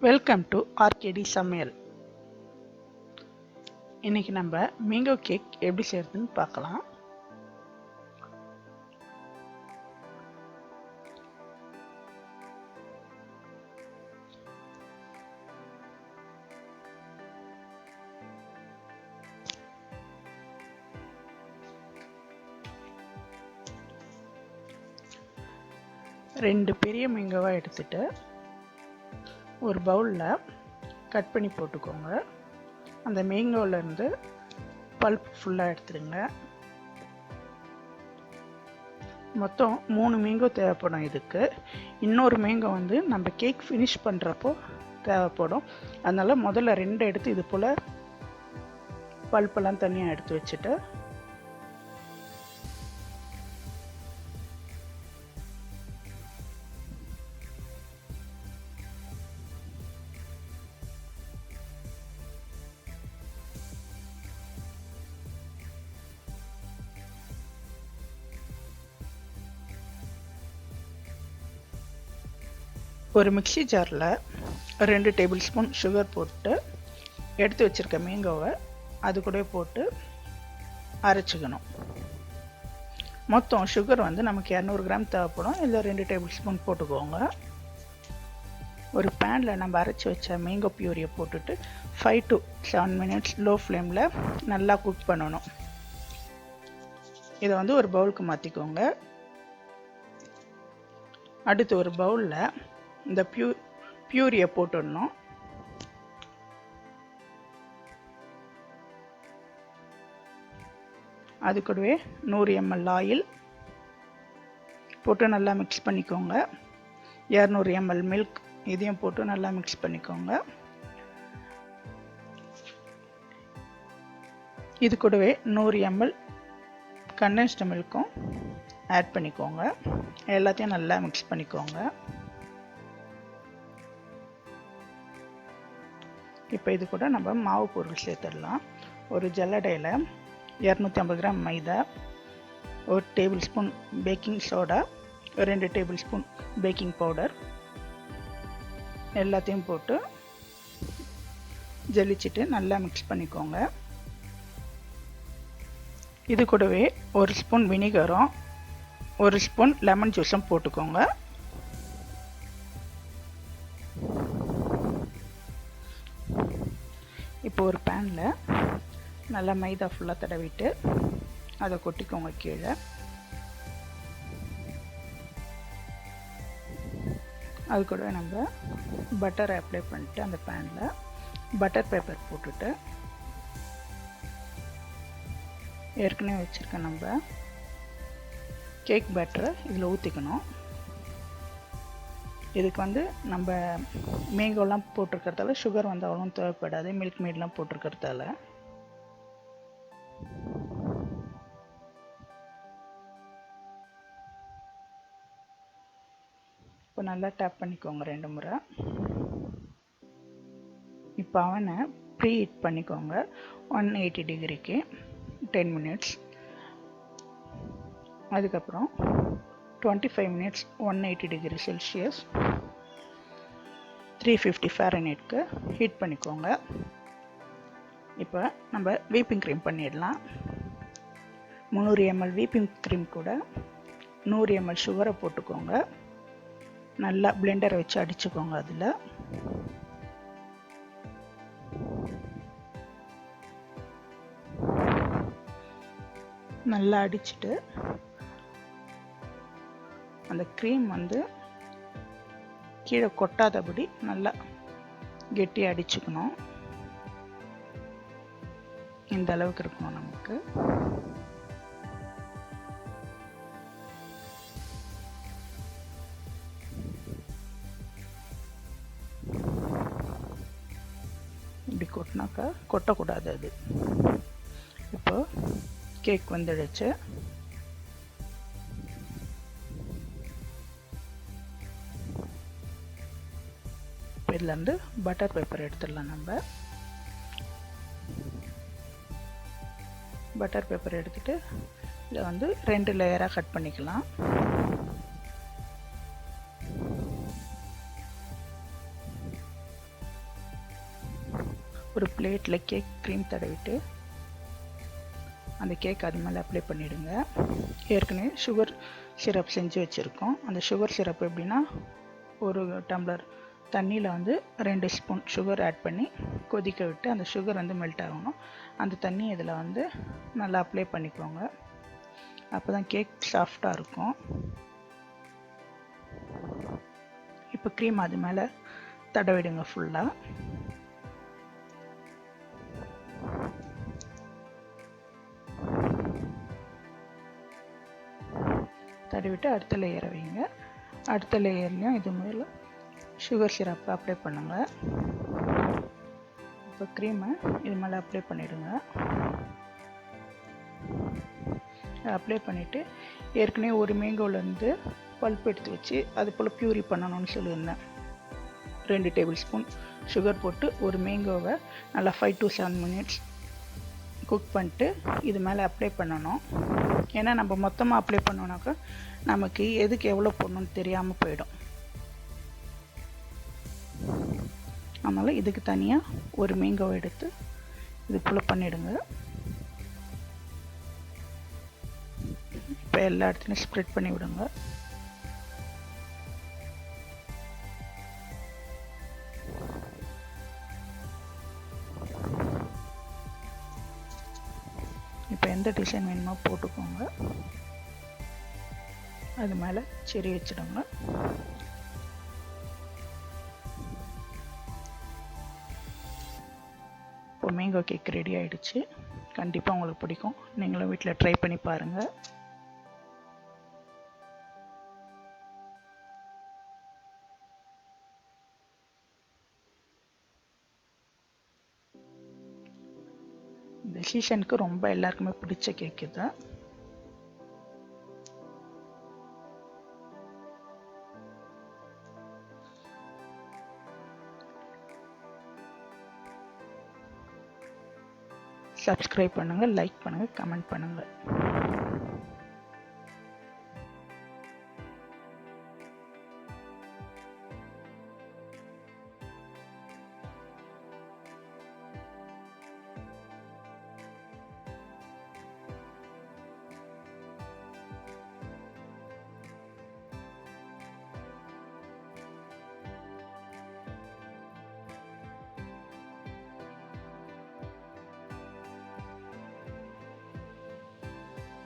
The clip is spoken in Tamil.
வெல்கம் டு ஆர்கேடி சமையல். இன்னைக்கு நம்ம மேங்கோ கேக் எப்படி செய்யறதுன்னு பார்க்கலாம். ரெண்டு பெரிய மேங்கோவா எடுத்துட்டு ஒரு பவுலில் கட் பண்ணி போட்டுக்கோங்க. அந்த மேங்கோவிலேருந்து பல்ப் ஃபுல்லாக எடுத்துடுங்க. மொத்தம் 3 மேங்கோ தேவைப்படும். இதுக்கு இன்னொரு மேங்கோ நம்ம கேக் ஃபினிஷ் பண்ணுறப்போ தேவைப்படும். அதனால் முதல்ல 2 எடுத்து இது போல் பல்ப்பெல்லாம் தனியாக எடுத்து வச்சுட்டு ஒரு மிக்ஸி ஜாரில் 2 டேபிள் ஸ்பூன் சுகர் போட்டு எடுத்து வச்சுருக்க மேங்கோவை அது கூட போட்டு அரைச்சிக்கணும். மொத்தம் சுகர் நமக்கு 200 கிராம் தேவைப்படும். இதில் 2 டேபிள் ஸ்பூன் போட்டுக்கோங்க. ஒரு பேனில் நம்ம அரைச்சி வச்ச மேங்கோ பியூரியை போட்டுட்டு 5 to 7 மினிட்ஸ் லோ ஃப்ளேமில் நல்லா குக் பண்ணணும். இதை ஒரு பவுலுக்கு மாற்றிக்கோங்க. அடுத்து ஒரு பவுலில் இந்த பியூரியை போட்டுடணும். அது கூடவே 100 ml ஆயில் போட்டு நல்லா மிக்ஸ் பண்ணிக்கோங்க. 200 ml மில்க் இதையும் போட்டு நல்லா மிக்ஸ் பண்ணிக்கோங்க. இது கூடவே 100 ml கண்டென்ஸ்டு மில்க்கும் ஆட் பண்ணிக்கோங்க. எல்லாத்தையும் நல்லா மிக்ஸ் பண்ணிக்கோங்க. இப்போ இது கூட நம்ம மாவு பொருள் சேர்த்துடலாம். ஒரு ஜல்லடையில் 250 கிராம் மைதா, 1 table spoon baking soda, 2 table spoon baking powder எல்லாத்தையும் போட்டு ஜலிச்சிட்டு நல்லா மிக்ஸ் பண்ணிக்கோங்க. இது கூடவே 1 ஸ்பூன் வினிகரும் 1 ஸ்பூன் லெமன் ஜூஸும் போட்டுக்கோங்க. இப்போ ஒரு பேனில் நல்லா மைதா ஃபுல்லாக தடவிட்டு அதை கொட்டிக்கோங்க கீழே. அது கூட நம்ம பட்டரை அப்ளை பண்ணிட்டு அந்த பேனில் பட்டர் பேப்பர் போட்டுட்டு ஏற்கனவே வச்சுருக்க நம்ம கேக் பேட்டரை இதில் ஊற்றிக்கணும். இதுக்கு நம்ம மேங்கோலாம் போட்டிருக்கிறதால சுகர் அவ்வளோ தேவைப்படாது. மில்க் மேட்லாம் போட்டிருக்கிறதால இப்போ நல்லா டேப் பண்ணிக்கோங்க 2 முறை. இப்போ அவனை ப்ரீ ஹீட் பண்ணிக்கோங்க 180 டிகிரிக்கு 10 மினிட்ஸ். அதுக்கப்புறம் 25 மினிட்ஸ் 180 டிகிரி செல்சியஸ் 350 ஃபாரன்ஹீட்க்கு ஹீட் பண்ணிக்கோங்க. இப்போ நம்ம வீப்பிங் க்ரீம் பண்ணிடலாம். 300 ml வீப்பிங் க்ரீம் கூட 100 ml சுகரை போட்டுக்கோங்க. நல்லா பிளெண்டரை வச்சு அடிச்சுக்கோங்க. அதில் நல்லா அடிச்சுட்டு அந்த க்ரீம் கீழே கொட்டாதபடி நல்லா கெட்டியாக அடிச்சுக்கணும். இந்த அளவுக்கு இருக்கணும் நமக்கு. இப்படி கொட்டினாக்கா கொட்டக்கூடாது அது. இப்போ கேக் வந்துடுச்சு. இதுலேருந்து பட்டர் பேப்பர் எடுத்துடலாம். நம்ம பட்டர் பேப்பர் எடுத்துகிட்டு இதை 2 லேயராக கட் பண்ணிக்கலாம். ஒரு பிளேட்டில் கேக் க்ரீம் தடவிட்டு அந்த கேக் அது மேலே அப்ளை பண்ணிவிடுங்க. ஏற்கனவே சுகர் சிரப் செஞ்சு வச்சுருக்கோம். அந்த சுகர் சிரப் எப்படின்னா, ஒரு டம்ளர் தண்ணியில் வந்து 2 ஸ்பூன் சுகர் ஆட் பண்ணி கொதிக்க விட்டு அந்த சுகர் வந்து மெல்ட் ஆகணும். அந்த தண்ணி இதில் வந்து நல்லா அப்ளை பண்ணிக்கோங்க. அப்போ தான் கேக் சாஃப்டாக இருக்கும். இப்போ க்ரீம் அது மேலே தடவிடுங்க ஃபுல்லாக. தடவிட்டு அடுத்த லேயரை வைங்க. அடுத்த லேயர்லையும் இது மேலே சுகர் சிரப்பை அப்ளை பண்ணுங்கள். இப்போ க்ரீமை இது மேலே அப்ளை பண்ணிவிடுங்க. அப்ளை பண்ணிவிட்டு ஏற்கனவே ஒரு மேங்கோலேருந்து பல்ப் எடுத்து வச்சு அது போல் பியூரி பண்ணணும்னு சொல்லியிருந்தேன். 2 டேபிள் ஸ்பூன் சுகர் போட்டு ஒரு மேங்கோவை நல்லா 5 to 7 minutes குக் பண்ணிட்டு இது மேலே அப்ளை பண்ணணும். ஏன்னா நம்ம மொத்தமாக அப்ளை பண்ணோன்னாக்கா நமக்கு எதுக்கு எவ்வளோ போடணும்னு தெரியாமல் போயிடும். அதனால் இதுக்கு தனியாக ஒரு மேங்கோவை எடுத்து இது போல் பண்ணிவிடுங்க. இப்போ எல்லா இடத்துலையும் ஸ்ப்ரெட் பண்ணி விடுங்க. இப்போ எந்த டிசைன் வேணுமோ போட்டுக்கோங்க. அது மேலே செரி வச்சுடுங்க. இப்போ மேங்கோ கேக் ரெடி ஆகிடுச்சு. கண்டிப்பாக உங்களுக்கு பிடிக்கும். நீங்களும் வீட்டில் ட்ரை பண்ணி பாருங்கள். இந்த சீசனுக்கு ரொம்ப எல்லாருக்குமே பிடிச்ச கேக் இது. சப்ஸ்கிரைப் பண்ணுங்கள், லைக் பண்ணுங்கள், கமெண்ட் பண்ணுங்கள்.